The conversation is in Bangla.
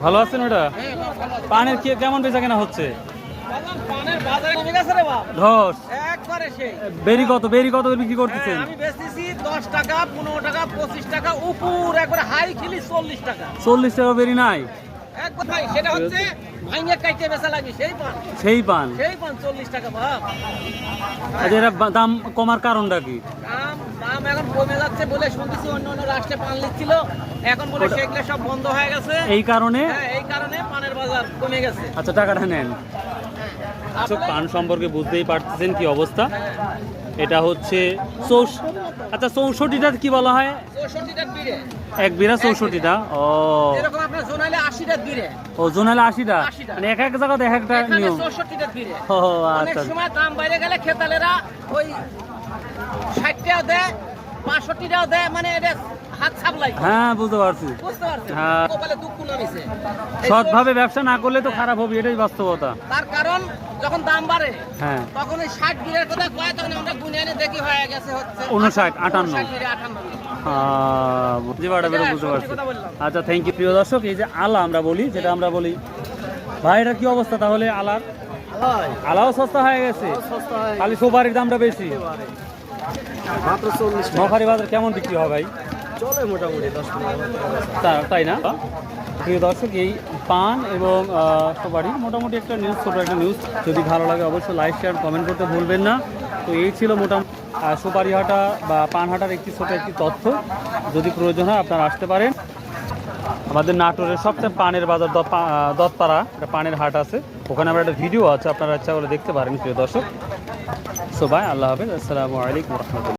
ভালো আছেন ওটা? পানের কি কেমন বেচা কেনা হচ্ছে? ধস বেরি কত বিক্রি করতেছেন? আমি বেচতেছি 10 টাকা 15 টাকা 25 টাকা উপর একবারে হাই খিলি 40 টাকা। 40 টাকা বেরি নাই একবার ভাই সেটা হচ্ছে ভাঙিয়ে কাইতে বেচা লাগবে সেই পান 40 টাকা ভাব। আচ্ছা, এর দাম কমার কারণটা কি? দাম এখন কমে যাচ্ছে বলে শুনতেছি, অন্য রাষ্ট্রে পান লিখছিল, এখন বলে সেগুলো সব বন্ধ হয়ে গেছে। এই কারণে পানের বাজার কমে গেছে। আচ্ছা, টাকাটা নেন। পান সম্পর্কে বুঝতেই পারতেছেন কি অবস্থা। এটা হচ্ছে আচ্ছা 64টা কি বলা হয়? 64টা বিড়ে এক বিড়া 64টা। ও এরকম আপনার জোনালে 80টা বিড়ে। ও জোনালে 80টা, মানে এক এক জায়গাতে এক একটা নিয়ম। 64টা বিড়ে। ও অনেক আচ্ছা, সময় দাম বাইরে গেলে খেতালেরা ওই 60টাও দেয় 65টাও দেয়, মানে এটা হাত ছাবলাই। হ্যাঁ বুঝতে পারছি। হ্যাঁ, কপালে দুঃখ নামিছে। সৎভাবে ব্যবসা না করলে তো খারাপ হবে, এটাই বাস্তবতা। তার কারণ যখন দাম বাড়ে হ্যাঁ, তখন ওই 60 বিড়ের কথা কয়, তখন আমরা গুনে এনে দেখি হয়ে গেছে হচ্ছে 59 58। 59 বিড়ে 58। বুঝতে পারছি। আচ্ছা, থ্যাংক ইউ। প্রিয় দর্শক, এই যে আলা আমরা বলি, যেটা আমরা বলি, ভাই এটা কি অবস্থা তাহলে? আলাও সস্তা হয়ে গেছে, খালি সুপারির দামটা বেশি। মখারি বাজার কেমন বিক্রি হয় ভাই? চলে মোটামুটি 10-15। তাই না? প্রিয় দর্শক, এই পান এবং সুপারি মোটামুটি একটা নিউজ, ছোটো একটা নিউজ। যদি ভালো লাগে অবশ্যই লাইক শেয়ার কমেন্ট করতে ভুলবেন না। তো এই ছিল মোটামুটি সুপারি হাটা বা পান হাটার একটি ছোটো একটি তথ্য। যদি প্রয়োজন হয় আপনারা আসতে পারেন। আমাদের নাটোরের সবচেয়ে পানের বাজার দত্তপাড়া, একটা পানের হাট আছে, ওখানে আমরা একটা ভিডিও আছে, আপনারা ইচ্ছা করে দেখতে পারেন প্রিয় দর্শক। সো বাই, আল্লাহ হাফেজ, আসসালামু আলাইকুম রহমতুল্লাহ।